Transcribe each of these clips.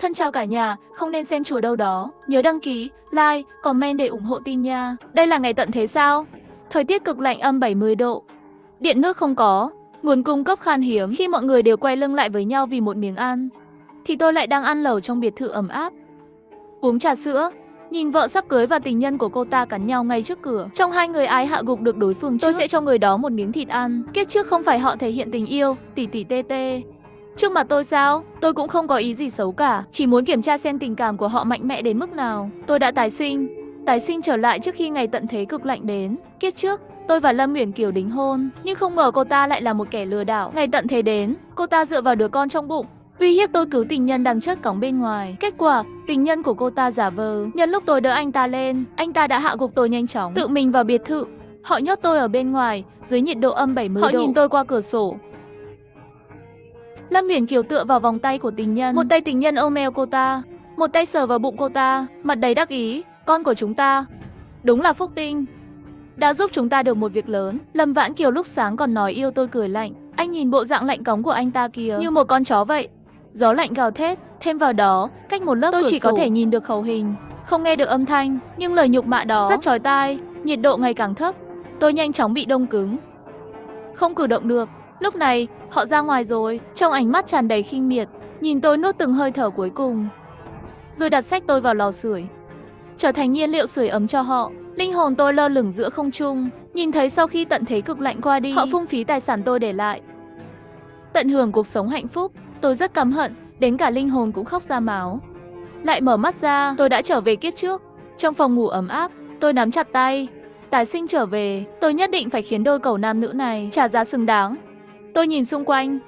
Thân chào cả nhà, không nên xem chùa đâu đó. Nhớ đăng ký, like, comment để ủng hộ team nha. Đây là ngày tận thế sao? Thời tiết cực lạnh âm 70 độ. Điện nước không có, nguồn cung cấp khan hiếm. Khi mọi người đều quay lưng lại với nhau vì một miếng ăn, thì tôi lại đang ăn lẩu trong biệt thự ấm áp. Uống trà sữa, nhìn vợ sắp cưới và tình nhân của cô ta cắn nhau ngay trước cửa. Trong hai người ai hạ gục được đối phương trước, tôi sẽ cho người đó một miếng thịt ăn. Kiếp trước không phải họ thể hiện tình yêu, tỉ tỉ tê tê. Trước mặt tôi sao? Tôi cũng không có ý gì xấu cả, chỉ muốn kiểm tra xem tình cảm của họ mạnh mẽ đến mức nào. Tôi đã tái sinh trở lại trước khi ngày tận thế cực lạnh đến. Kiếp trước, tôi và Lâm Uyển Kiều đính hôn, nhưng không ngờ cô ta lại là một kẻ lừa đảo. Ngày tận thế đến, cô ta dựa vào đứa con trong bụng, uy hiếp tôi cứu tình nhân đang chất cóng bên ngoài. Kết quả, tình nhân của cô ta giả vờ. Nhân lúc tôi đỡ anh ta lên, anh ta đã hạ gục tôi nhanh chóng, tự mình vào biệt thự. Họ nhốt tôi ở bên ngoài, dưới nhiệt độ âm 70 độ. Họ nhìn tôi qua cửa sổ. Lâm Uyển Kiều tựa vào vòng tay của tình nhân, một tay tình nhân ôm eo cô ta, một tay sờ vào bụng cô ta, mặt đầy đắc ý. Con của chúng ta, đúng là phúc tinh, đã giúp chúng ta được một việc lớn. Lâm Vãn Kiều lúc sáng còn nói yêu tôi cười lạnh. Anh nhìn bộ dạng lạnh cóng của anh ta kìa, như một con chó vậy. Gió lạnh gào thét, thêm vào đó, cách một lớp tôi chỉ có thể nhìn được khẩu hình, không nghe được âm thanh, nhưng lời nhục mạ đó rất chói tai. Nhiệt độ ngày càng thấp, tôi nhanh chóng bị đông cứng, không cử động được. Lúc này, họ ra ngoài rồi, trong ánh mắt tràn đầy khinh miệt, nhìn tôi nuốt từng hơi thở cuối cùng, rồi đặt xách tôi vào lò sưởi, trở thành nhiên liệu sưởi ấm cho họ. Linh hồn tôi lơ lửng giữa không trung, nhìn thấy sau khi tận thế cực lạnh qua đi, họ phung phí tài sản tôi để lại, tận hưởng cuộc sống hạnh phúc. Tôi rất căm hận, đến cả linh hồn cũng khóc ra máu. Lại mở mắt ra, tôi đã trở về kiếp trước. Trong phòng ngủ ấm áp, tôi nắm chặt tay. Tái sinh trở về, tôi nhất định phải khiến đôi cẩu nam nữ này trả giá xứng đáng. Tôi nhìn xung quanh,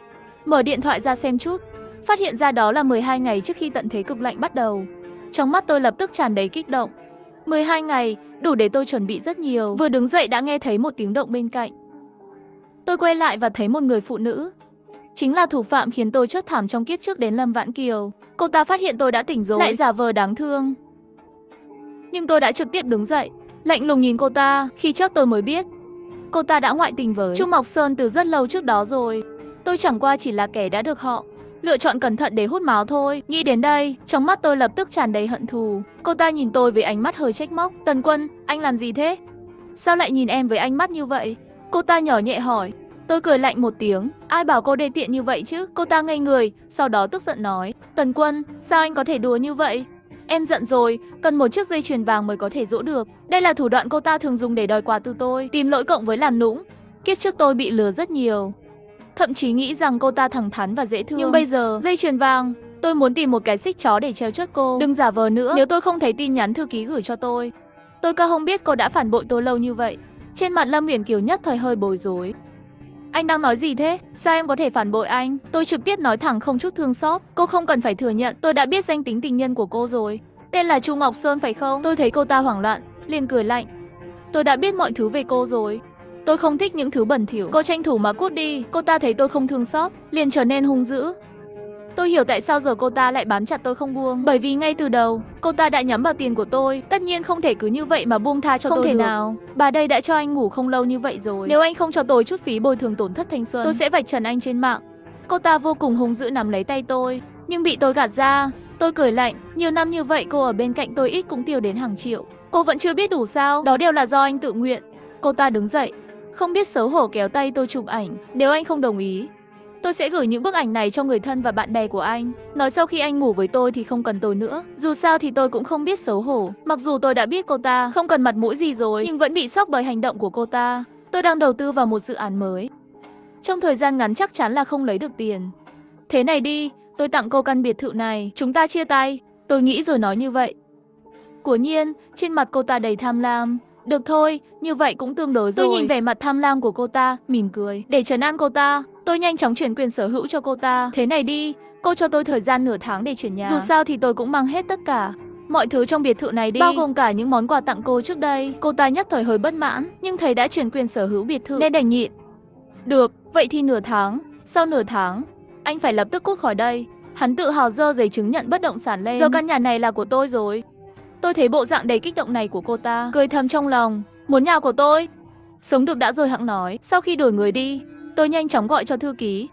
mở điện thoại ra xem chút, phát hiện ra đó là 12 ngày trước khi tận thế cực lạnh bắt đầu. Trong mắt tôi lập tức tràn đầy kích động. 12 ngày, đủ để tôi chuẩn bị rất nhiều. Vừa đứng dậy đã nghe thấy một tiếng động bên cạnh. Tôi quay lại và thấy một người phụ nữ, chính là thủ phạm khiến tôi chết thảm trong kiếp trước đến Lâm Vãn Kiều. Cô ta phát hiện tôi đã tỉnh rồi, lại giả vờ đáng thương. Nhưng tôi đã trực tiếp đứng dậy, lạnh lùng nhìn cô ta. Khi trước tôi mới biết, cô ta đã ngoại tình với Trung Mộc Sơn từ rất lâu trước đó rồi. Tôi chẳng qua chỉ là kẻ đã được họ lựa chọn cẩn thận để hút máu thôi. Nghĩ đến đây, trong mắt tôi lập tức tràn đầy hận thù. Cô ta nhìn tôi với ánh mắt hơi trách móc. Tần Quân, anh làm gì thế? Sao lại nhìn em với ánh mắt như vậy? Cô ta nhỏ nhẹ hỏi. Tôi cười lạnh một tiếng. Ai bảo cô đê tiện như vậy chứ? Cô ta ngây người, sau đó tức giận nói. Tần Quân, sao anh có thể đùa như vậy? Em giận rồi, cần một chiếc dây chuyền vàng mới có thể dỗ được. Đây là thủ đoạn cô ta thường dùng để đòi quà từ tôi, tìm lỗi cộng với làm nũng. Kiếp trước tôi bị lừa rất nhiều, thậm chí nghĩ rằng cô ta thẳng thắn và dễ thương. Nhưng bây giờ, dây chuyền vàng, tôi muốn tìm một cái xích chó để treo chốt cô. Đừng giả vờ nữa, nếu tôi không thấy tin nhắn thư ký gửi cho tôi cao không biết cô đã phản bội tôi lâu như vậy. Trên mặt Lâm Uyển Kiều nhất thời hơi bối rối. Anh đang nói gì thế? Sao em có thể phản bội anh? Tôi trực tiếp nói thẳng không chút thương xót. Cô không cần phải thừa nhận, tôi đã biết danh tính tình nhân của cô rồi. Tên là Chu Ngọc Sơn phải không? Tôi thấy cô ta hoảng loạn, liền cười lạnh. Tôi đã biết mọi thứ về cô rồi. Tôi không thích những thứ bẩn thỉu. Cô tranh thủ mà cút đi. Cô ta thấy tôi không thương xót, liền trở nên hung dữ. Tôi hiểu tại sao giờ cô ta lại bám chặt tôi không buông. Bởi vì ngay từ đầu, cô ta đã nhắm vào tiền của tôi. Tất nhiên không thể cứ như vậy mà buông tha cho tôi được. Không thể nào. Bà đây đã cho anh ngủ không lâu như vậy rồi. Nếu anh không cho tôi chút phí bồi thường tổn thất thanh xuân, tôi sẽ vạch trần anh trên mạng. Cô ta vô cùng hung dữ nắm lấy tay tôi, nhưng bị tôi gạt ra. Tôi cười lạnh. Nhiều năm như vậy cô ở bên cạnh tôi ít cũng tiêu đến hàng triệu. Cô vẫn chưa biết đủ sao? Đó đều là do anh tự nguyện. Cô ta đứng dậy, không biết xấu hổ kéo tay tôi chụp ảnh. Nếu anh không đồng ý, tôi sẽ gửi những bức ảnh này cho người thân và bạn bè của anh. Nói sau khi anh ngủ với tôi thì không cần tôi nữa. Dù sao thì tôi cũng không biết xấu hổ. Mặc dù tôi đã biết cô ta không cần mặt mũi gì rồi, nhưng vẫn bị sốc bởi hành động của cô ta. Tôi đang đầu tư vào một dự án mới, trong thời gian ngắn chắc chắn là không lấy được tiền. Thế này đi, tôi tặng cô căn biệt thự này, chúng ta chia tay. Tôi nghĩ rồi nói như vậy. Quả nhiên, trên mặt cô ta đầy tham lam. Được thôi, như vậy cũng tương đối rồi. Tôi nhìn vẻ mặt tham lam của cô ta, mỉm cười. Để trấn an cô ta, tôi nhanh chóng chuyển quyền sở hữu cho cô ta. Thế này đi, cô cho tôi thời gian nửa tháng để chuyển nhà. Dù sao thì tôi cũng mang hết tất cả mọi thứ trong biệt thự này đi, bao gồm cả những món quà tặng cô trước đây. Cô ta nhất thời hơi bất mãn, nhưng thấy đã chuyển quyền sở hữu biệt thự nên đành nhịn. Được, vậy thì nửa tháng. Sau nửa tháng, anh phải lập tức cút khỏi đây. Hắn tự hào giơ giấy chứng nhận bất động sản lên. Giờ căn nhà này là của tôi rồi. Tôi thấy bộ dạng đầy kích động này của cô ta, cười thầm trong lòng. Muốn nhà của tôi? Sống được đã rồi hẵng nói. Sau khi đổi người đi, tôi nhanh chóng gọi cho thư ký.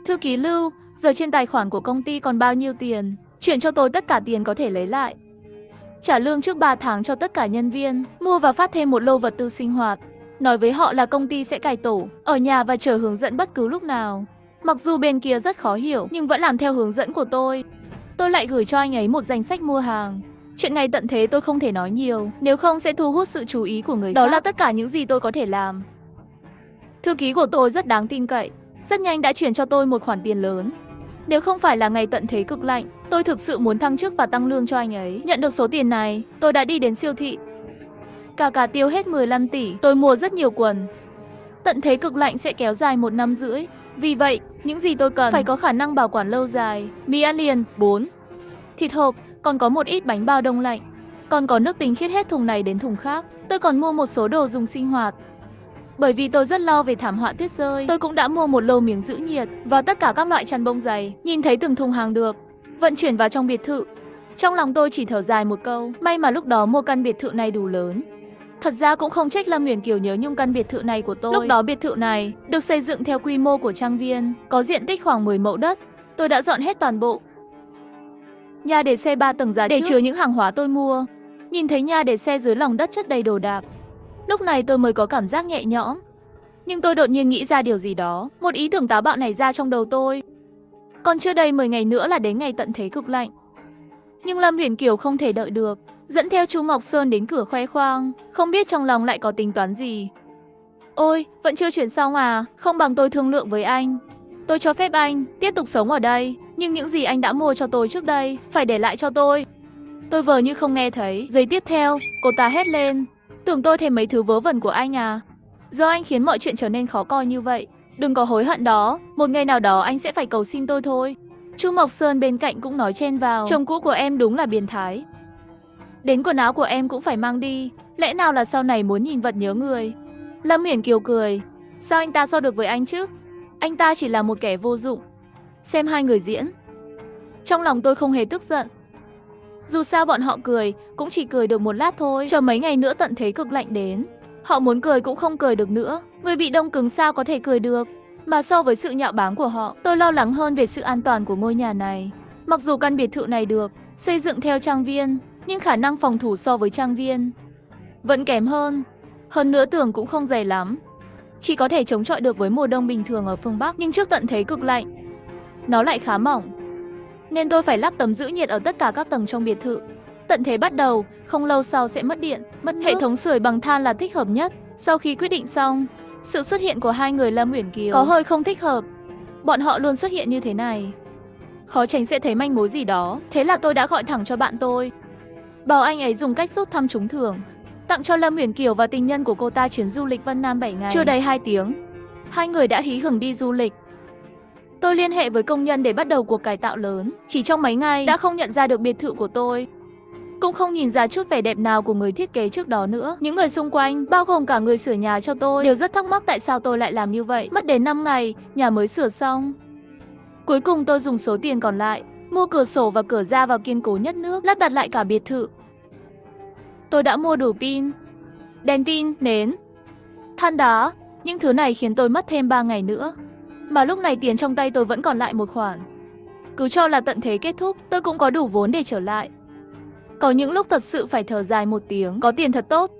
Thư ký Lưu, giờ trên tài khoản của công ty còn bao nhiêu tiền? Chuyển cho tôi tất cả tiền có thể lấy lại. Trả lương trước 3 tháng cho tất cả nhân viên, mua và phát thêm một lô vật tư sinh hoạt. Nói với họ là công ty sẽ cải tổ, ở nhà và chờ hướng dẫn bất cứ lúc nào. Mặc dù bên kia rất khó hiểu nhưng vẫn làm theo hướng dẫn của tôi. Tôi lại gửi cho anh ấy một danh sách mua hàng. Chuyện ngày tận thế tôi không thể nói nhiều, nếu không sẽ thu hút sự chú ý của người khác. Đó là tất cả những gì tôi có thể làm. Thư ký của tôi rất đáng tin cậy, rất nhanh đã chuyển cho tôi một khoản tiền lớn. Nếu không phải là ngày tận thế cực lạnh, tôi thực sự muốn thăng chức và tăng lương cho anh ấy. Nhận được số tiền này, tôi đã đi đến siêu thị. Cả tiêu hết 15 tỷ, tôi mua rất nhiều quần. Tận thế cực lạnh sẽ kéo dài 1 năm rưỡi. Vì vậy, những gì tôi cần phải có khả năng bảo quản lâu dài. Mì ăn liền, 4. Thịt hộp, còn có một ít bánh bao đông lạnh. Còn có nước tinh khiết hết thùng này đến thùng khác. Tôi còn mua một số đồ dùng sinh hoạt. Bởi vì tôi rất lo về thảm họa tuyết rơi, tôi cũng đã mua một lô miếng giữ nhiệt và tất cả các loại chăn bông dày. Nhìn thấy từng thùng hàng được vận chuyển vào trong biệt thự. Trong lòng tôi chỉ thở dài một câu, may mà lúc đó mua căn biệt thự này đủ lớn. Thật ra cũng không trách Lâm Uyển Kiều nhớ nhung căn biệt thự này của tôi. Lúc đó biệt thự này được xây dựng theo quy mô của trang viên, có diện tích khoảng 10 mẫu đất. Tôi đã dọn hết toàn bộ. Nhà để xe 3 tầng giá để chứa những hàng hóa tôi mua. Nhìn thấy nhà để xe dưới lòng đất chất đầy đồ đạc. Lúc này tôi mới có cảm giác nhẹ nhõm. Nhưng tôi đột nhiên nghĩ ra điều gì đó. Một ý tưởng táo bạo này ra trong đầu tôi. Còn chưa đầy 10 ngày nữa là đến ngày tận thế cực lạnh. Nhưng Lâm Uyển Kiều không thể đợi được, dẫn theo chú Ngọc Sơn đến cửa khoe khoang, không biết trong lòng lại có tính toán gì. Ôi, vẫn chưa chuyển xong à, không bằng tôi thương lượng với anh. Tôi cho phép anh tiếp tục sống ở đây, nhưng những gì anh đã mua cho tôi trước đây phải để lại cho tôi. Tôi vờ như không nghe thấy. Giây tiếp theo, cô ta hét lên. Tưởng tôi thèm mấy thứ vớ vẩn của anh à? Do anh khiến mọi chuyện trở nên khó coi như vậy. Đừng có hối hận đó, một ngày nào đó anh sẽ phải cầu xin tôi thôi. Chu Ngọc Sơn bên cạnh cũng nói chen vào. Chồng cũ của em đúng là biến thái. Đến quần áo của em cũng phải mang đi. Lẽ nào là sau này muốn nhìn vật nhớ người? Lâm Uyển Kiều cười. Sao anh ta so được với anh chứ? Anh ta chỉ là một kẻ vô dụng. Xem hai người diễn. Trong lòng tôi không hề tức giận. Dù sao bọn họ cười, cũng chỉ cười được một lát thôi. Chờ mấy ngày nữa tận thế cực lạnh đến, họ muốn cười cũng không cười được nữa. Người bị đông cứng sao có thể cười được? Mà so với sự nhạo báng của họ, tôi lo lắng hơn về sự an toàn của ngôi nhà này. Mặc dù căn biệt thự này được xây dựng theo trang viên, nhưng khả năng phòng thủ so với trang viên vẫn kém hơn. Hơn nữa tường cũng không dày lắm, chỉ có thể chống chọi được với mùa đông bình thường ở phương Bắc. Nhưng trước tận thế cực lạnh, nó lại khá mỏng. Nên tôi phải lắp tấm giữ nhiệt ở tất cả các tầng trong biệt thự. Tận thế bắt đầu, không lâu sau sẽ mất điện, mất nước. Hệ thống sưởi bằng than là thích hợp nhất. Sau khi quyết định xong, sự xuất hiện của hai người Lâm Uyển Kiều có hơi không thích hợp. Bọn họ luôn xuất hiện như thế này, khó tránh sẽ thấy manh mối gì đó. Thế là tôi đã gọi thẳng cho bạn tôi, bảo anh ấy dùng cách rút thăm trúng thưởng, tặng cho Lâm Uyển Kiều và tình nhân của cô ta chuyến du lịch Vân Nam 7 ngày. Chưa đầy 2 tiếng, hai người đã hí hửng đi du lịch. Tôi liên hệ với công nhân để bắt đầu cuộc cải tạo lớn. Chỉ trong mấy ngày đã không nhận ra được biệt thự của tôi, cũng không nhìn ra chút vẻ đẹp nào của người thiết kế trước đó nữa. Những người xung quanh, bao gồm cả người sửa nhà cho tôi, đều rất thắc mắc tại sao tôi lại làm như vậy. Mất đến 5 ngày, nhà mới sửa xong. Cuối cùng tôi dùng số tiền còn lại, mua cửa sổ và cửa ra vào kiên cố nhất nước, lắp đặt lại cả biệt thự. Tôi đã mua đủ pin, đèn tin, nến, than đá. Những thứ này khiến tôi mất thêm 3 ngày nữa. Mà lúc này tiền trong tay tôi vẫn còn lại một khoản. Cứ cho là tận thế kết thúc, tôi cũng có đủ vốn để trở lại. Có những lúc thật sự phải thở dài một tiếng, có tiền thật tốt.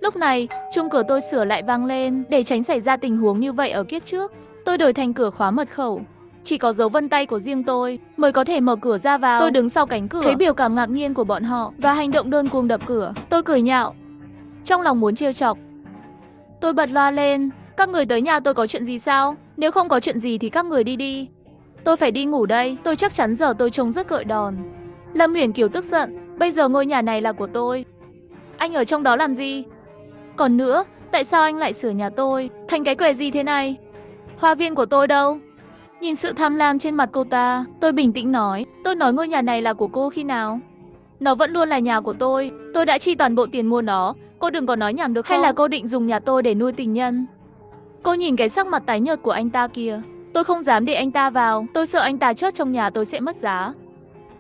Lúc này, chuông cửa tôi sửa lại vang lên. Để tránh xảy ra tình huống như vậy ở kiếp trước, tôi đổi thành cửa khóa mật khẩu. Chỉ có dấu vân tay của riêng tôi mới có thể mở cửa ra vào. Tôi đứng sau cánh cửa, thấy biểu cảm ngạc nhiên của bọn họ và hành động đơn cuồng đập cửa. Tôi cười nhạo, trong lòng muốn trêu chọc. Tôi bật loa lên. Các người tới nhà tôi có chuyện gì sao? Nếu không có chuyện gì thì các người đi đi. Tôi phải đi ngủ đây. Tôi chắc chắn giờ tôi trông rất gợi đòn. Lâm Uyển Kiều tức giận. Bây giờ ngôi nhà này là của tôi. Anh ở trong đó làm gì? Còn nữa, tại sao anh lại sửa nhà tôi thành cái quẻ gì thế này? Hoa viên của tôi đâu? Nhìn sự tham lam trên mặt cô ta, tôi bình tĩnh nói. Tôi nói ngôi nhà này là của cô khi nào? Nó vẫn luôn là nhà của tôi. Tôi đã chi toàn bộ tiền mua nó. Cô đừng có nói nhảm được không? Hay là cô định dùng nhà tôi để nuôi tình nhân? Cô nhìn cái sắc mặt tái nhợt của anh ta kìa. Tôi không dám để anh ta vào. Tôi sợ anh ta chớt trong nhà tôi sẽ mất giá.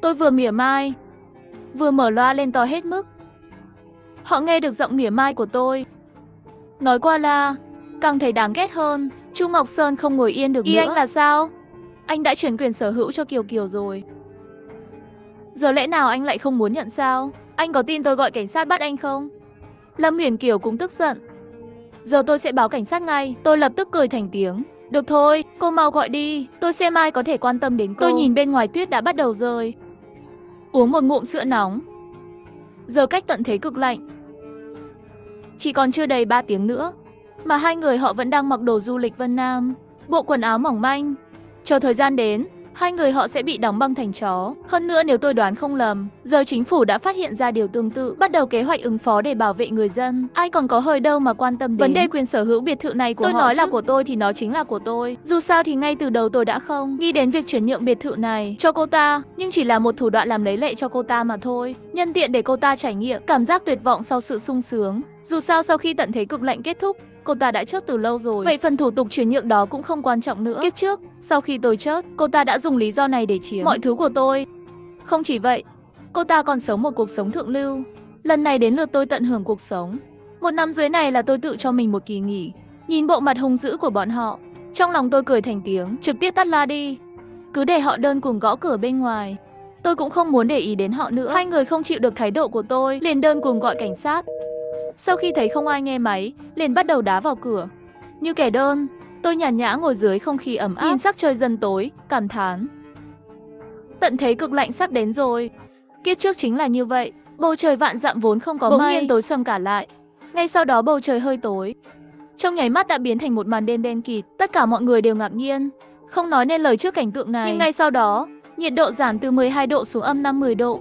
Tôi vừa mỉa mai, vừa mở loa lên to hết mức. Họ nghe được giọng mỉa mai của tôi. Nói qua la, càng thấy đáng ghét hơn. Chu Ngọc Sơn không ngồi yên được nữa. Ý anh là sao? Anh đã chuyển quyền sở hữu cho Kiều Kiều rồi. Giờ lẽ nào anh lại không muốn nhận sao? Anh có tin tôi gọi cảnh sát bắt anh không? Lâm Huyền Kiều cũng tức giận. Giờ tôi sẽ báo cảnh sát ngay. Tôi lập tức cười thành tiếng. Được thôi, cô mau gọi đi. Tôi xem ai có thể quan tâm đến cô. Tôi nhìn bên ngoài tuyết đã bắt đầu rơi. Uống một ngụm sữa nóng. Giờ cách tận thế cực lạnh. Chỉ còn chưa đầy 3 tiếng nữa. Mà hai người họ vẫn đang mặc đồ du lịch Vân Nam. Bộ quần áo mỏng manh. Chờ thời gian đến, hai người họ sẽ bị đóng băng thành chó. Hơn nữa nếu tôi đoán không lầm, giờ chính phủ đã phát hiện ra điều tương tự, bắt đầu kế hoạch ứng phó để bảo vệ người dân. Ai còn có hơi đâu mà quan tâm đến vấn đề quyền sở hữu biệt thự này của họ. Tôi nói là của tôi thì nó chính là của tôi. Dù sao thì ngay từ đầu tôi đã không nghĩ đến việc chuyển nhượng biệt thự này cho cô ta, nhưng chỉ là một thủ đoạn làm lấy lệ cho cô ta mà thôi. Nhân tiện để cô ta trải nghiệm cảm giác tuyệt vọng sau sự sung sướng. Dù sao sau khi tận thế cực lạnh kết thúc, cô ta đã chớt từ lâu rồi. Vậy phần thủ tục chuyển nhượng đó cũng không quan trọng nữa. Kiếp trước, sau khi tôi chớt, cô ta đã dùng lý do này để chiếm mọi thứ của tôi. Không chỉ vậy, cô ta còn sống một cuộc sống thượng lưu. Lần này đến lượt tôi tận hưởng cuộc sống. Một năm dưới này là tôi tự cho mình một kỳ nghỉ. Nhìn bộ mặt hung dữ của bọn họ, trong lòng tôi cười thành tiếng, trực tiếp tắt loa đi. Cứ để họ đơn cùng gõ cửa bên ngoài. Tôi cũng không muốn để ý đến họ nữa. Hai người không chịu được thái độ của tôi, liền đơn cùng gọi cảnh sát. Sau khi thấy không ai nghe máy, liền bắt đầu đá vào cửa. Như kẻ đơn, tôi nhàn nhã ngồi dưới không khí ấm áp, nhìn sắc trời dần tối, cảm thán. Tận thế cực lạnh sắp đến rồi. Kiếp trước chính là như vậy, bầu trời vạn dặm vốn không có mây, bỗng nhiên tối sầm cả lại. Ngay sau đó bầu trời hơi tối. Trong nháy mắt đã biến thành một màn đêm đen kịt, tất cả mọi người đều ngạc nhiên, không nói nên lời trước cảnh tượng này. Nhưng ngay sau đó, nhiệt độ giảm từ 12 độ xuống âm 5-10 độ.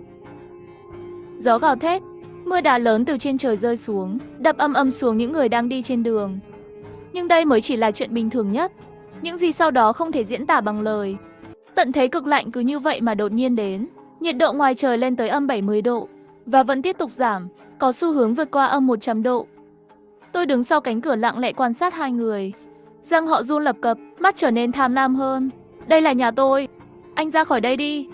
Gió gào thét. Mưa đá lớn từ trên trời rơi xuống, đập âm âm xuống những người đang đi trên đường. Nhưng đây mới chỉ là chuyện bình thường nhất. Những gì sau đó không thể diễn tả bằng lời. Tận thế cực lạnh cứ như vậy mà đột nhiên đến. Nhiệt độ ngoài trời lên tới âm 70 độ. Và vẫn tiếp tục giảm, có xu hướng vượt qua âm 100 độ. Tôi đứng sau cánh cửa lặng lẽ quan sát hai người. Răng họ run lập cập, mắt trở nên tham lam hơn. Đây là nhà tôi. Anh ra khỏi đây đi.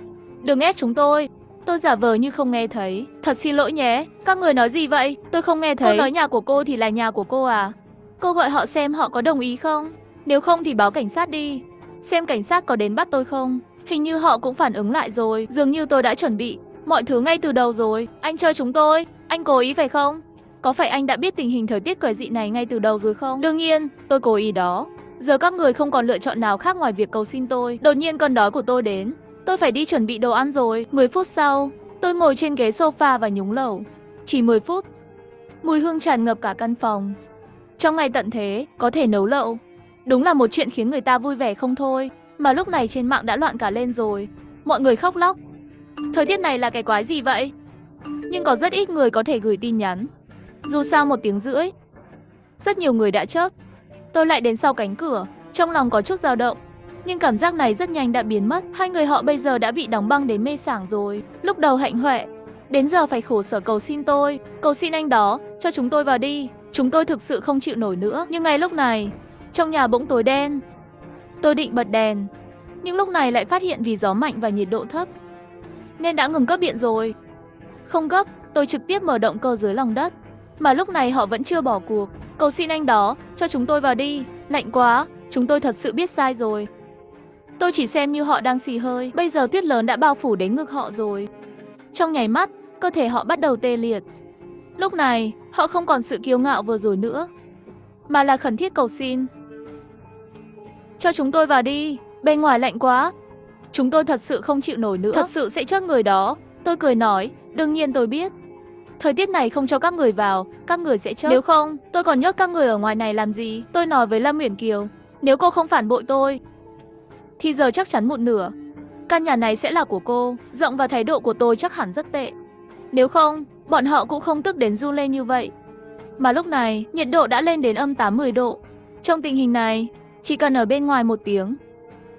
Đừng ép chúng tôi. Tôi giả vờ như không nghe thấy. Thật xin lỗi nhé, các người nói gì vậy? Tôi không nghe thấy. Cô nói nhà của cô thì là nhà của cô à? Cô gọi họ xem họ có đồng ý không? Nếu không thì báo cảnh sát đi. Xem cảnh sát có đến bắt tôi không? Hình như họ cũng phản ứng lại rồi. Dường như tôi đã chuẩn bị mọi thứ ngay từ đầu rồi. Anh chơi chúng tôi. Anh cố ý phải không? Có phải anh đã biết tình hình thời tiết quái dị này ngay từ đầu rồi không? Đương nhiên, tôi cố ý đó. Giờ các người không còn lựa chọn nào khác ngoài việc cầu xin tôi. Đột nhiên cơn đói của tôi đến. Tôi phải đi chuẩn bị đồ ăn rồi. 10 phút sau, tôi ngồi trên ghế sofa và nhúng lẩu. Chỉ 10 phút. Mùi hương tràn ngập cả căn phòng. Trong ngày tận thế, có thể nấu lẩu. Đúng là một chuyện khiến người ta vui vẻ không thôi. Mà lúc này trên mạng đã loạn cả lên rồi. Mọi người khóc lóc. Thời tiết này là cái quái gì vậy? Nhưng có rất ít người có thể gửi tin nhắn. Dù sao 1 tiếng rưỡi. Rất nhiều người đã chớp. Tôi lại đến sau cánh cửa, trong lòng có chút dao động. Nhưng cảm giác này rất nhanh đã biến mất. Hai người họ bây giờ đã bị đóng băng đến mê sảng rồi. Lúc đầu hạnh huệ, đến giờ phải khổ sở cầu xin tôi. Cầu xin anh đó, cho chúng tôi vào đi. Chúng tôi thực sự không chịu nổi nữa. Nhưng ngay lúc này, trong nhà bỗng tối đen. Tôi định bật đèn, nhưng lúc này lại phát hiện vì gió mạnh và nhiệt độ thấp nên đã ngừng cấp điện rồi. Không gấp, tôi trực tiếp mở động cơ dưới lòng đất. Mà lúc này họ vẫn chưa bỏ cuộc. Cầu xin anh đó, cho chúng tôi vào đi. Lạnh quá, chúng tôi thật sự biết sai rồi. Tôi chỉ xem như họ đang xì hơi. Bây giờ tuyết lớn đã bao phủ đến ngực họ rồi. Trong nháy mắt, cơ thể họ bắt đầu tê liệt. Lúc này, họ không còn sự kiêu ngạo vừa rồi nữa, mà là khẩn thiết cầu xin. Cho chúng tôi vào đi, bên ngoài lạnh quá. Chúng tôi thật sự không chịu nổi nữa. Thật sự sẽ chớp người đó. Tôi cười nói, đương nhiên tôi biết. Thời tiết này không cho các người vào, các người sẽ chớp. Nếu không, tôi còn nhốt các người ở ngoài này làm gì? Tôi nói với Lâm Uyển Kiều, nếu cô không phản bội tôi, thì giờ chắc chắn một nửa căn nhà này sẽ là của cô. Giọng và thái độ của tôi chắc hẳn rất tệ. Nếu không, bọn họ cũng không tức đến run lên như vậy. Mà lúc này, nhiệt độ đã lên đến âm 80 độ. Trong tình hình này, chỉ cần ở bên ngoài 1 tiếng,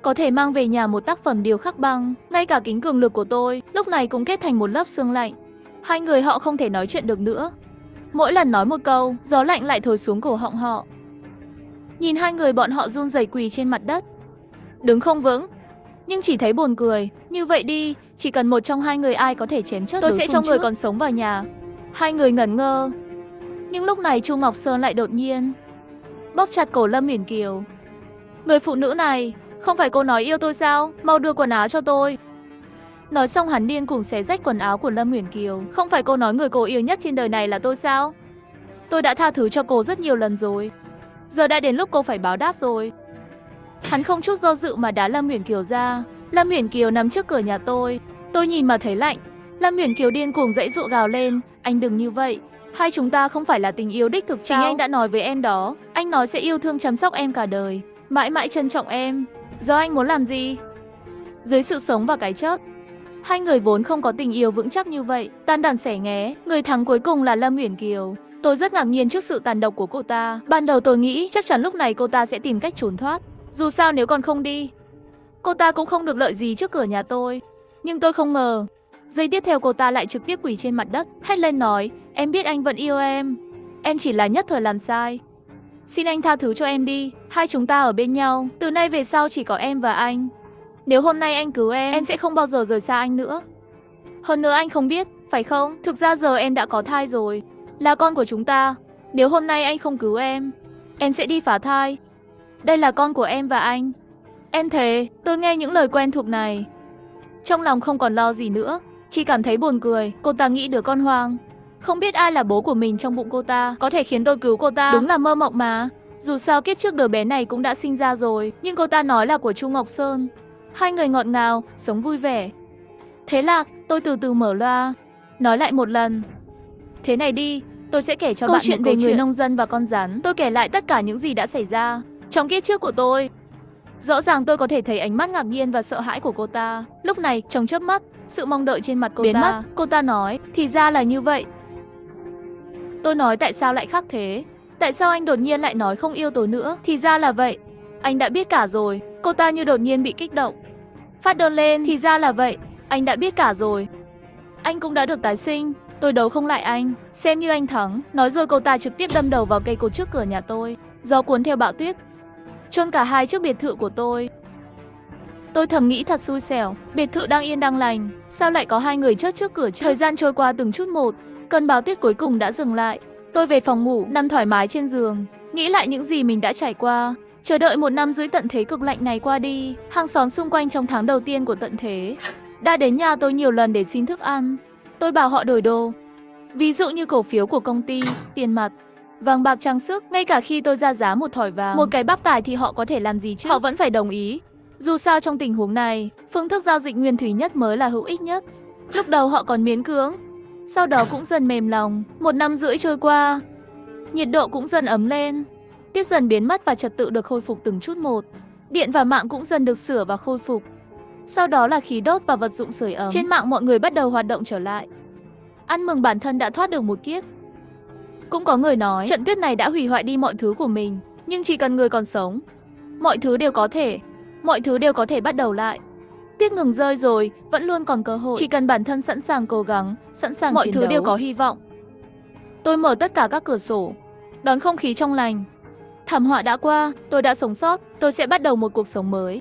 có thể mang về nhà một tác phẩm điêu khắc băng. Ngay cả kính cường lực của tôi, lúc này cũng kết thành một lớp sương lạnh. Hai người họ không thể nói chuyện được nữa. Mỗi lần nói một câu, gió lạnh lại thổi xuống cổ họng họ. Nhìn hai người bọn họ run rẩy quỳ trên mặt đất, đứng không vững. Nhưng chỉ thấy buồn cười. Như vậy đi, chỉ cần một trong hai người ai có thể chém chết, tôi sẽ cho người còn sống vào nhà. Hai người ngẩn ngơ. Nhưng lúc này Chu Ngọc Sơn lại đột nhiên bóp chặt cổ Lâm Uyển Kiều. Người phụ nữ này, không phải cô nói yêu tôi sao? Mau đưa quần áo cho tôi. Nói xong hắn điên cuồng xé rách quần áo của Lâm Uyển Kiều. Không phải cô nói người cô yêu nhất trên đời này là tôi sao? Tôi đã tha thứ cho cô rất nhiều lần rồi. Giờ đã đến lúc cô phải báo đáp rồi. Hắn không chút do dự mà đá Lâm Uyển Kiều ra. Lâm Uyển Kiều nằm trước cửa nhà tôi. Tôi nhìn mà thấy lạnh. Lâm Uyển Kiều điên cuồng giãy giụa gào lên, anh đừng như vậy. Hai chúng ta không phải là tình yêu đích thực sao? Chính anh đã nói với em đó. Anh nói sẽ yêu thương chăm sóc em cả đời, mãi mãi trân trọng em. Giờ anh muốn làm gì? Dưới sự sống và cái chết, hai người vốn không có tình yêu vững chắc như vậy, tan đàn xẻ nghé. Người thắng cuối cùng là Lâm Uyển Kiều. Tôi rất ngạc nhiên trước sự tàn độc của cô ta. Ban đầu tôi nghĩ chắc chắn lúc này cô ta sẽ tìm cách trốn thoát. Dù sao nếu còn không đi, cô ta cũng không được lợi gì trước cửa nhà tôi. Nhưng tôi không ngờ, giây tiếp theo cô ta lại trực tiếp quỳ trên mặt đất, hét lên nói, em biết anh vẫn yêu em chỉ là nhất thời làm sai. Xin anh tha thứ cho em đi, hai chúng ta ở bên nhau, từ nay về sau chỉ có em và anh. Nếu hôm nay anh cứu em sẽ không bao giờ rời xa anh nữa. Hơn nữa anh không biết, phải không? Thực ra giờ em đã có thai rồi, là con của chúng ta. Nếu hôm nay anh không cứu em sẽ đi phá thai. Đây là con của em và anh. Em thề. Tôi nghe những lời quen thuộc này, trong lòng không còn lo gì nữa, chỉ cảm thấy buồn cười. Cô ta nghĩ đứa con hoang, không biết ai là bố của mình trong bụng cô ta, có thể khiến tôi cứu cô ta. Đúng là mơ mộng mà. Dù sao kiếp trước đứa bé này cũng đã sinh ra rồi, nhưng cô ta nói là của Chu Ngọc Sơn. Hai người ngọt ngào, sống vui vẻ. Thế là tôi từ từ mở loa, nói lại một lần. Thế này đi, tôi sẽ kể cho bạn chuyện về người nông dân và con rắn. Tôi kể lại tất cả những gì đã xảy ra trong kiếp trước của tôi. Rõ ràng tôi có thể thấy ánh mắt ngạc nhiên và sợ hãi của cô ta. Lúc này, trong chớp mắt, sự mong đợi trên mặt cô biến mất. Cô ta nói, thì ra là như vậy. Tôi nói tại sao lại khác thế? Tại sao anh đột nhiên lại nói không yêu tôi nữa? Thì ra là vậy. Anh đã biết cả rồi. Cô ta như đột nhiên bị kích động, phát đơn lên. Thì ra là vậy. Anh đã biết cả rồi. Anh cũng đã được tái sinh. Tôi đấu không lại anh, xem như anh thắng. Nói rồi cô ta trực tiếp đâm đầu vào cây cột trước cửa nhà tôi. Gió cuốn theo bão tuyết, chôn cả hai trước biệt thự của tôi. Tôi thầm nghĩ thật xui xẻo, biệt thự đang yên đang lành, sao lại có hai người chết trước cửa chứ? Thời gian trôi qua từng chút một, cơn bão tuyết cuối cùng đã dừng lại. Tôi về phòng ngủ, nằm thoải mái trên giường, nghĩ lại những gì mình đã trải qua, chờ đợi 1 năm rưỡi tận thế cực lạnh này qua đi. Hàng xóm xung quanh trong tháng đầu tiên của tận thế đã đến nhà tôi nhiều lần để xin thức ăn. Tôi bảo họ đổi đồ, ví dụ như cổ phiếu của công ty, tiền mặt, vàng bạc trang sức. Ngay cả khi tôi ra giá một thỏi vàng, một cái bắp tài thì họ có thể làm gì chứ? Họ vẫn phải đồng ý. Dù sao trong tình huống này, phương thức giao dịch nguyên thủy nhất mới là hữu ích nhất. Lúc đầu họ còn miễn cưỡng, sau đó cũng dần mềm lòng. 1 năm rưỡi trôi qua, nhiệt độ cũng dần ấm lên, tuyết dần biến mất và trật tự được khôi phục từng chút một. Điện và mạng cũng dần được sửa và khôi phục. Sau đó là khí đốt và vật dụng sưởi ấm. Trên mạng mọi người bắt đầu hoạt động trở lại, ăn mừng bản thân đã thoát được một kiếp. Cũng có người nói trận tuyết này đã hủy hoại đi mọi thứ của mình, nhưng chỉ cần người còn sống, mọi thứ đều có thể bắt đầu lại. Tuyết ngừng rơi rồi, vẫn luôn còn cơ hội, chỉ cần bản thân sẵn sàng cố gắng, sẵn sàng mọi thứ đều có hy vọng. Tôi mở tất cả các cửa sổ, đón không khí trong lành. Thảm họa đã qua, tôi đã sống sót, tôi sẽ bắt đầu một cuộc sống mới.